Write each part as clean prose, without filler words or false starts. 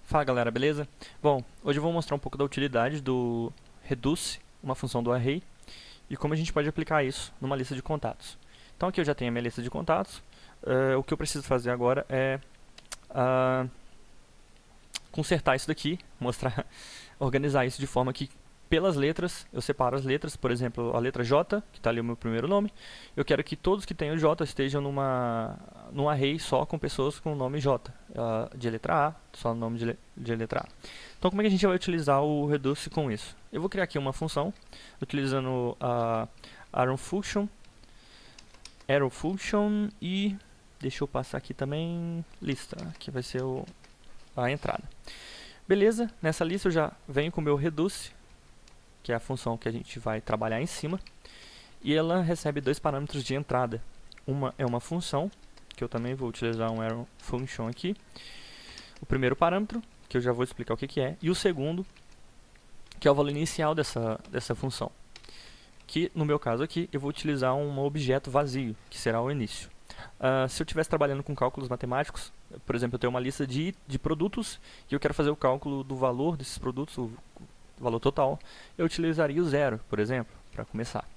Fala galera, beleza? Bom, hoje eu vou mostrar um pouco da utilidade do reduce, uma função do array, e como a gente pode aplicar isso numa lista de contatos. Então aqui eu já tenho a minha lista de contatos, o que eu preciso fazer agora é consertar isso daqui, mostrar, organizar isso de forma que pelas letras, eu separo as letras, por exemplo, a letra J, que está ali o meu primeiro nome, eu quero que todos que tenham J estejam num array só com pessoas com o nome J, de letra A, só o nome de letra A. Então como é que a gente vai utilizar o reduce com isso? Eu vou criar aqui uma função, utilizando a arrow function e deixa eu passar aqui também lista, que vai ser a entrada. Beleza, nessa lista eu já venho com o meu reduce, que é a função que a gente vai trabalhar em cima, e ela recebe dois parâmetros de entrada. Uma é uma função, que eu também vou utilizar um arrow function aqui. O primeiro parâmetro, que eu já vou explicar o que é, e o segundo, que é o valor inicial dessa função. Que, no meu caso aqui, eu vou utilizar um objeto vazio, que será o início. Se eu estivesse trabalhando com cálculos matemáticos, por exemplo, eu tenho uma lista de produtos, e eu quero fazer o cálculo do valor desses produtos, o valor total, eu utilizaria o zero, por exemplo, para começar.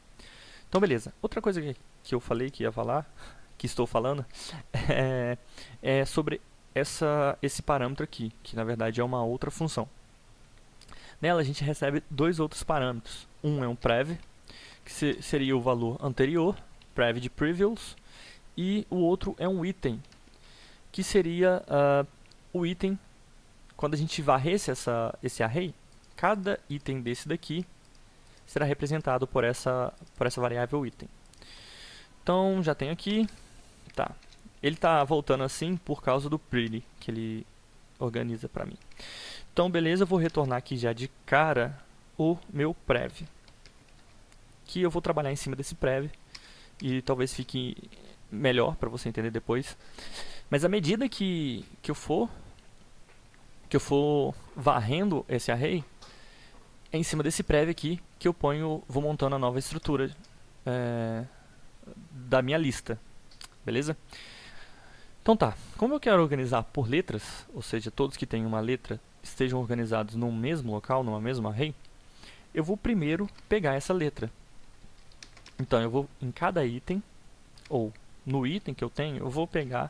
Então, beleza. Outra coisa que eu falei que ia falar, que estou falando, é sobre esse parâmetro aqui, que na verdade é uma outra função. Nela a gente recebe dois outros parâmetros. Um é um prev, que seria o valor anterior, prev de previous, e o outro é um item, que seria o item, quando a gente varresse esse array, cada item desse daqui será representado por essa variável item. Então, já tenho aqui, tá. Ele está voltando assim por causa do pretty, que ele organiza para mim. Então, beleza, eu vou retornar aqui já de cara o meu prev, que eu vou trabalhar em cima desse prev, e talvez fique melhor para você entender depois. Mas à medida que eu for varrendo esse array, é em cima desse prev aqui que eu vou montando a nova estrutura da minha lista, beleza? Então tá, como eu quero organizar por letras, ou seja, todos que têm uma letra estejam organizados no mesmo local, numa mesma array, eu vou primeiro pegar essa letra. Então eu vou em cada item, ou no item que eu tenho, eu vou pegar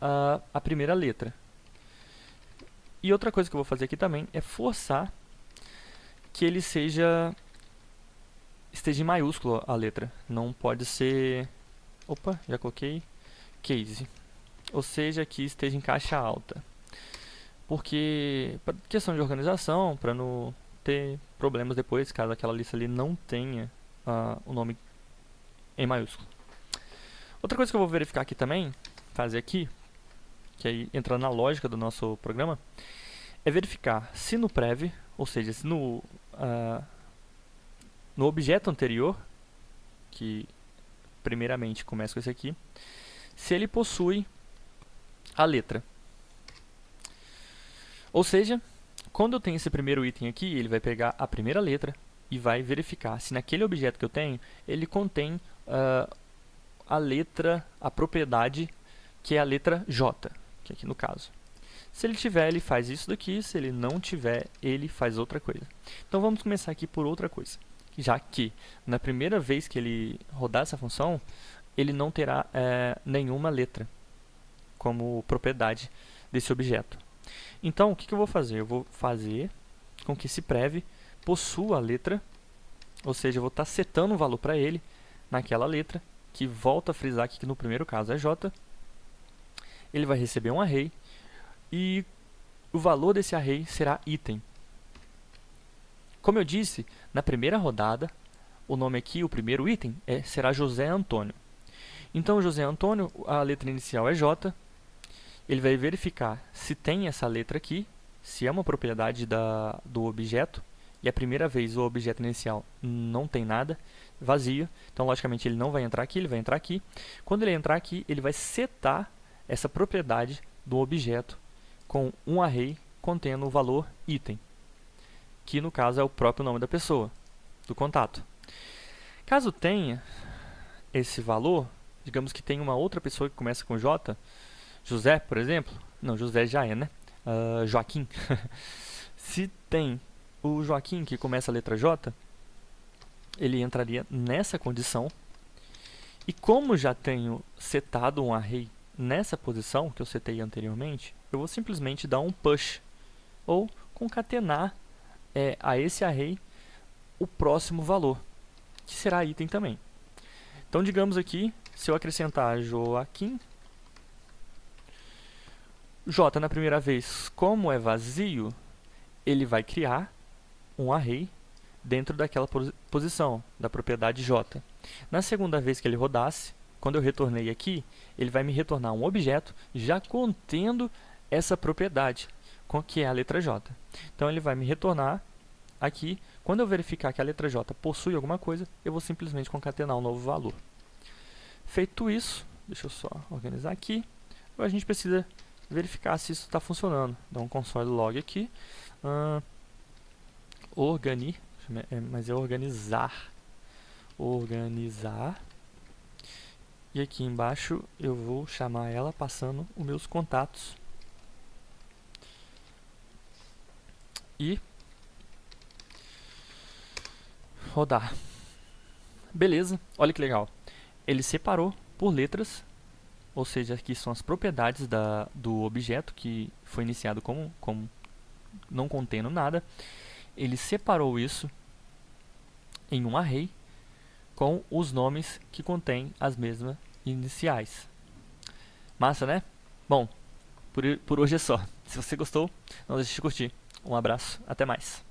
a primeira letra. E outra coisa que eu vou fazer aqui também é forçar que ele esteja em maiúsculo a letra. Não pode ser... Opa, já coloquei case. Ou seja, que esteja em caixa alta. Porque, por questão de organização, para não ter problemas depois, caso aquela lista ali não tenha o nome em maiúsculo. Outra coisa que eu vou verificar aqui também, fazer aqui, que aí entra na lógica do nosso programa, é verificar se no prev, ou seja, se no objeto anterior, que primeiramente começa com esse aqui, se ele possui a letra. Ou seja, quando eu tenho esse primeiro item aqui, ele vai pegar a primeira letra e vai verificar se naquele objeto que eu tenho, ele contém a letra, a propriedade, que é a letra J, que é aqui no caso. Se ele tiver, ele faz isso daqui. Se ele não tiver, ele faz outra coisa. Então vamos começar aqui por outra coisa. Já que na primeira vez que ele rodar essa função, ele não terá nenhuma letra como propriedade desse objeto. Então o que eu vou fazer? Eu vou fazer com que esse prev possua a letra, ou seja, eu vou estar setando um valor para ele naquela letra, que volta a frisar aqui que no primeiro caso é J. Ele vai receber um array, e o valor desse array será item. Como eu disse, na primeira rodada, o nome aqui, o primeiro item, será José Antônio. Então, José Antônio, a letra inicial é J. Ele vai verificar se tem essa letra aqui, se é uma propriedade do objeto, e a primeira vez o objeto inicial não tem nada, vazio. Então, logicamente, ele não vai entrar aqui, ele vai entrar aqui. Quando ele entrar aqui, ele vai setar essa propriedade do objeto com um array contendo o valor item, que no caso é o próprio nome da pessoa, do contato. Caso tenha esse valor, digamos que tem uma outra pessoa que começa com J, José, por exemplo. Não, José já é, né? Joaquim. Se tem o Joaquim que começa a letra J, ele entraria nessa condição. E como já tenho setado um array nessa posição que eu setei anteriormente, eu vou simplesmente dar um push, ou concatenar a esse array o próximo valor, que será item também. Então, digamos aqui, se eu acrescentar Joaquim, J na primeira vez, como é vazio, ele vai criar um array dentro daquela posição, da propriedade J. Na segunda vez que ele rodasse, quando eu retornei aqui, ele vai me retornar um objeto já contendo essa propriedade, que é a letra J. Então, ele vai me retornar aqui. Quando eu verificar que a letra J possui alguma coisa, eu vou simplesmente concatenar um novo valor. Feito isso, deixa eu só organizar aqui. Agora a gente precisa verificar se isso está funcionando. Dá um console log aqui. Mas é organizar. Organizar. E aqui embaixo eu vou chamar ela passando os meus contatos. E rodar. Beleza, olha que legal. Ele separou por letras, ou seja, aqui são as propriedades do objeto que foi iniciado como não contendo nada. Ele separou isso em um array com os nomes que contêm as mesmas iniciais. Massa, né? Bom, por hoje é só. Se você gostou, não deixe de curtir. Um abraço, até mais.